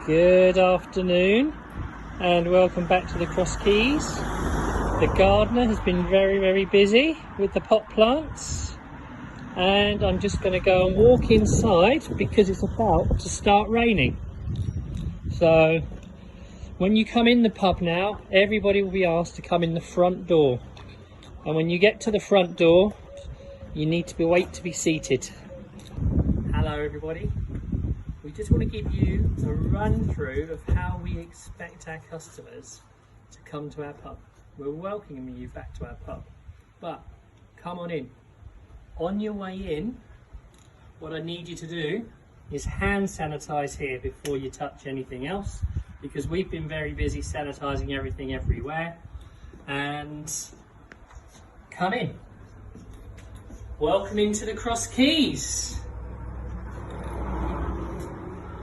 Good afternoon and welcome back to the Cross Keys. The gardener has been very busy with the pot plants, and I'm just going to go and walk inside because it's about to start raining. So when you come in the pub now, everybody will be asked to come in the front door, and when you get to the front door you need to wait to be seated. Hello everybody. We just want to give you a run through of how we expect our customers to come to our pub. We're welcoming you back to our pub, but come on in. On your way in, what I need you to do is hand sanitize here before you touch anything else, because we've been very busy sanitizing everything everywhere. And come in. Welcome into the Cross Keys.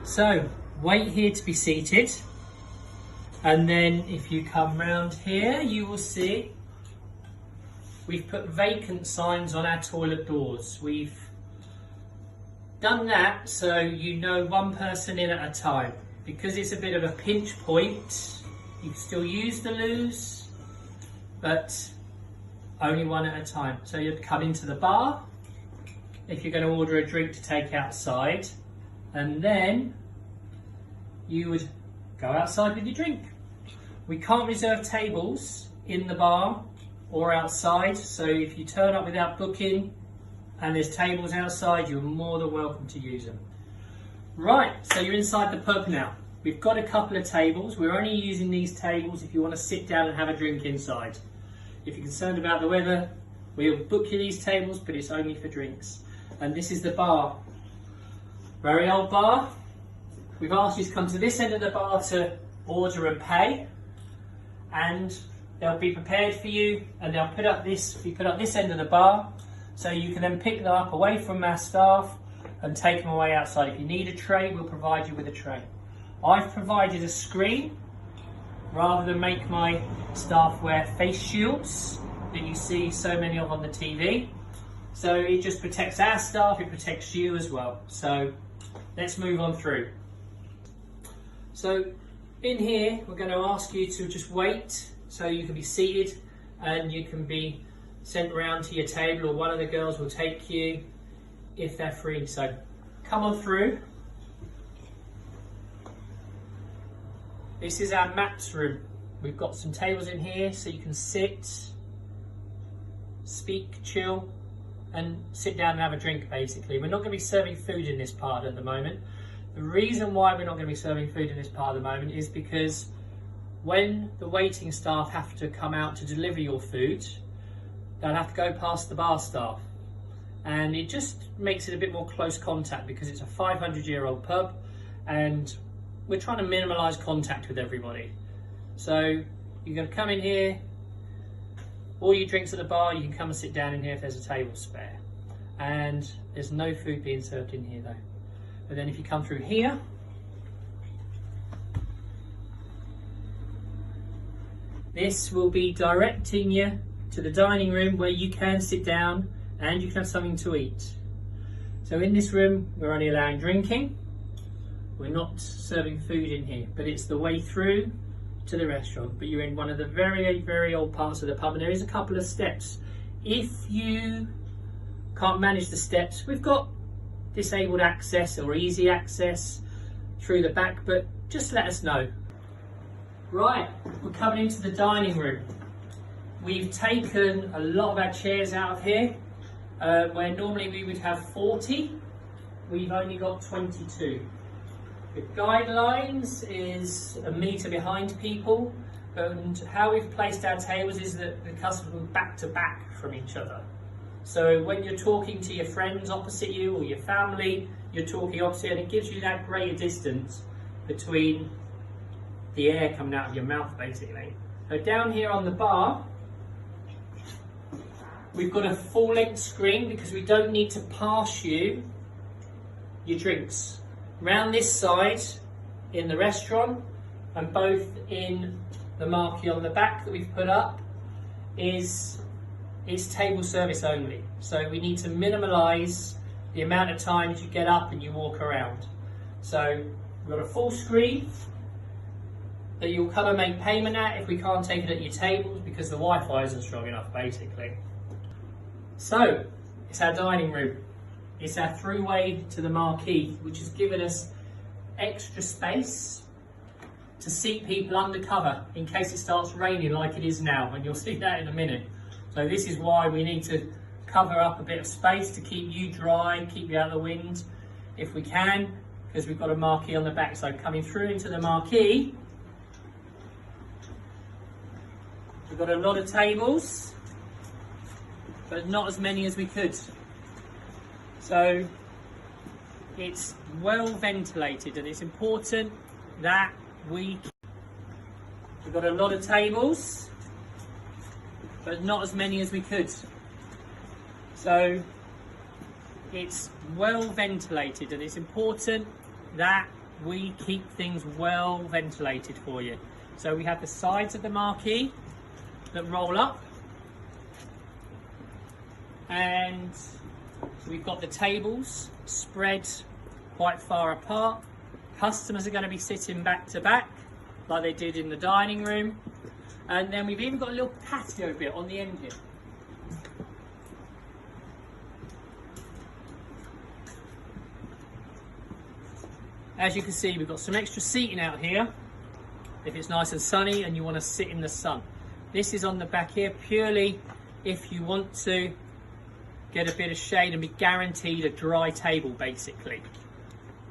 So wait here to be seated, and then if you come round here you will see we've put vacant signs on our toilet doors. We've done that so you know one person in at a time, because it's a bit of a pinch point. You can still use the loos, but only one at a time. So you'd come into the bar if you're going to order a drink to take outside, and then you would go outside with your drink. We can't reserve tables in the bar or outside, so if you turn up without booking and there's tables outside, you're more than welcome to use them. Right, so you're inside the pub now. We've got a couple of tables. We're only using these tables if you want to sit down and have a drink inside. If you're concerned about the weather, we'll book you these tables, but it's only for drinks. And this is the bar. Very old bar. We've asked you to come to this end of the bar to order and pay, and they'll be prepared for you, and they'll put up this end of the bar, so you can then pick them up away from our staff and take them away outside. If you need a tray, we'll provide you with a tray. I've provided a screen rather than make my staff wear face shields that you see so many of on the TV. So it just protects our staff, it protects you as well. So let's move on through. So in here we're going to ask you to just wait so you can be seated and you can be sent around to your table, or one of the girls will take you if they're free. So come on through. This is our maps room. We've got some tables in here so you can sit, speak, chill and sit down and have a drink basically. We're not going to be serving food in this part at the moment. The reason why we're not going to be serving food in this part at the moment is because when the waiting staff have to come out to deliver your food, they'll have to go past the bar staff, and it just makes it a bit more close contact because it's a 500-year-old pub and we're trying to minimise contact with everybody. So you're going to come in here, all your drinks at the bar, you can come and sit down in here if there's a table spare, and there's no food being served in here though. But then if you come through here, this will be directing you to the dining room where you can sit down and you can have something to eat. So in this room we're only allowing drinking, we're not serving food in here, but it's the way through to the restaurant. But you're in one of the very old parts of the pub, and there is a couple of steps. If you can't manage the steps, we've got disabled access or easy access through the back, but just let us know. Right, we're coming into the dining room. We've taken a lot of our chairs out of here, where normally we would have 40, we've only got 22. The guidelines is a metre behind people, and how we've placed our tables is that the customers will back to back from each other. So when you're talking to your friends opposite you or your family, you're talking opposite, and it gives you that greater distance between the air coming out of your mouth basically. So down here on the bar, we've got a full-length screen because we don't need to pass you your drinks. Round this side in the restaurant and both in the marquee on the back that we've put up is table service only. So we need to minimise the amount of times you get up and you walk around. So We've got a full screen that you'll come and make payment at if we can't take it at your tables because the Wi-Fi isn't strong enough, basically. So, it's our dining room. It's our throughway to the marquee, which has given us extra space to seat people under cover in case it starts raining like it is now, and you'll see that in a minute. So this is why we need to cover up a bit of space to keep you dry, keep you out of the wind if we can, because we've got a marquee on the back. So coming through into the marquee, we've got a lot of tables, but not as many as we could. So it's well ventilated, and it's important that we've got a lot of tables, but not as many as we could. So it's well ventilated, and it's important that we keep things well ventilated for you. So we have the sides of the marquee that roll up, and we've got the tables spread quite far apart. Customers are going to be sitting back to back like they did in the dining room, and then we've even got a little patio bit on the end here. As you can see, we've got some extra seating out here if it's nice and sunny and you want to sit in the sun. This is on the back here purely if you want to get a bit of shade and be guaranteed a dry table, basically.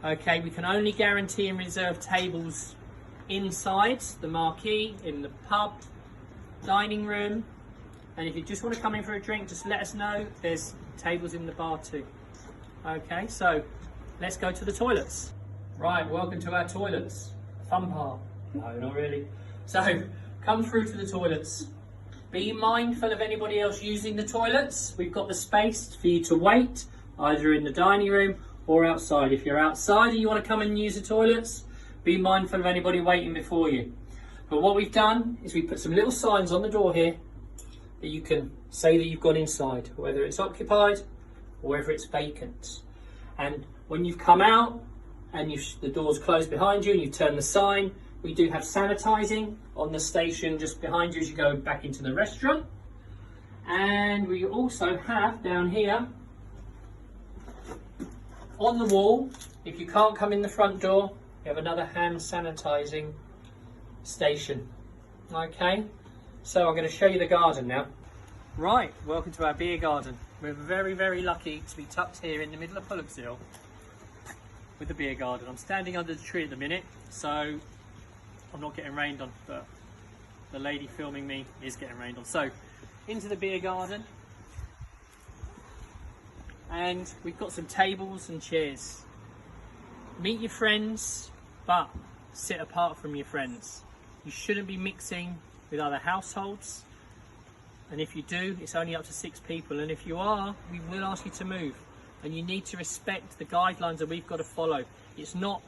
Okay, we can only guarantee and reserve tables inside the marquee, in the pub, dining room, and if you just want to come in for a drink, just let us know. There's tables in the bar too. Okay, so let's go to the toilets. Right, welcome to our toilets. Fun part. No, not really. So, come through to the toilets. Be mindful of anybody else using the toilets. We've got the space for you to wait, either in the dining room or outside. If you're outside and you want to come and use the toilets, be mindful of anybody waiting before you. But what we've done is we put some little signs on the door here that you can say that you've gone inside, whether it's occupied or whether it's vacant. And when you've come out and the door's closed behind you and you've turned the sign, we do have sanitising on the station just behind you as you go back into the restaurant. And we also have down here on the wall, if you can't come in the front door, you have another hand sanitising station. Okay, so I'm going to show you the garden now. Right, welcome to our beer garden. We're very, very lucky to be tucked here in the middle of Pulloxhill with the beer garden. I'm standing under the tree at the minute, so I'm not getting rained on, but the lady filming me is getting rained on. So, into the beer garden, and we've got some tables and chairs. Meet your friends, but sit apart from your friends. You shouldn't be mixing with other households, and if you do, it's only up to 6 people, and if you are, we will ask you to move, and you need to respect the guidelines that we've got to follow. It's not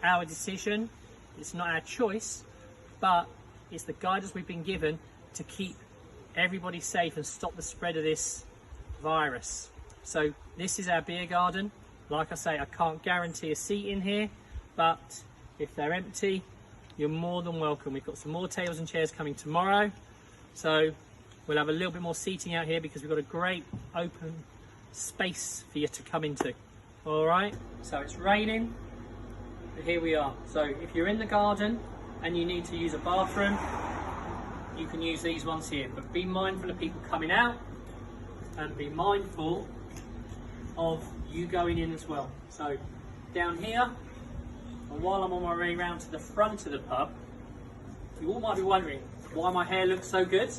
our decision, it's not our choice, but it's the guidance we've been given to keep everybody safe and stop the spread of this virus. So this is our beer garden. Like I say, I can't guarantee a seat in here, but if they're empty, you're more than welcome. We've got some more tables and chairs coming tomorrow, so we'll have a little bit more seating out here because we've got a great open space for you to come into. All right, so it's raining, but here we are. So if you're in the garden and you need to use a bathroom, you can use these ones here, but be mindful of people coming out and be mindful of you going in as well. So down here, and while I'm on my way round to the front of the pub, you all might be wondering why my hair looks so good.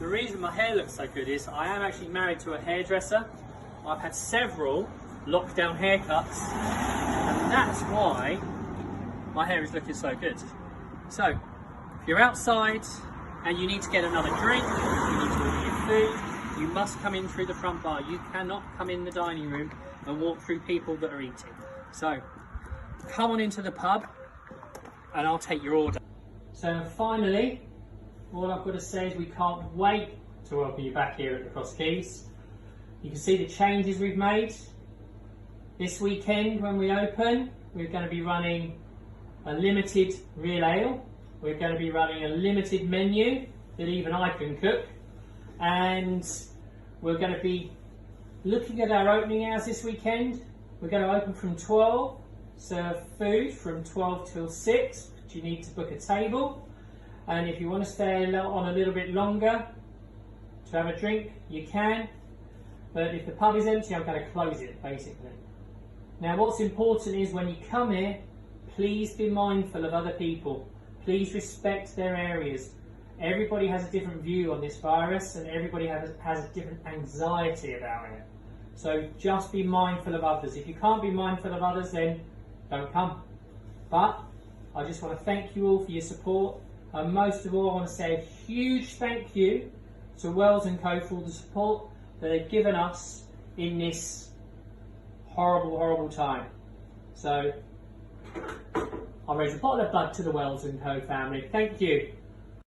The reason my hair looks so good is I am actually married to a hairdresser. I've had several lockdown haircuts, and that's why my hair is looking so good. So if you're outside and you need to get another drink, you need to order your food, you must come in through the front bar. You cannot come in the dining room and walk through people that are eating. So come on into the pub and I'll take your order. So finally, all I've got to say is we can't wait to welcome you back here at the Cross Keys. You can see the changes we've made. This weekend when we open, we're going to be running a limited real ale. We're going to be running a limited menu that even I can cook. And we're going to be looking at our opening hours this weekend. We're going to open from 12, serve food from 12 till 6, but you need to book a table. And if you want to stay on a little bit longer to have a drink, you can. But if the pub is empty, I'm going to close it, basically. Now, what's important is when you come here, please be mindful of other people. Please respect their areas. Everybody has a different view on this virus, and everybody has a different anxiety about it. So just be mindful of others. If you can't be mindful of others, then don't come. But I just want to thank you all for your support. And most of all, I want to say a huge thank you to Wells & Co for all the support that they've given us in this horrible, horrible time. So I'll raise a bottle of blood to the Wells & Co family. Thank you.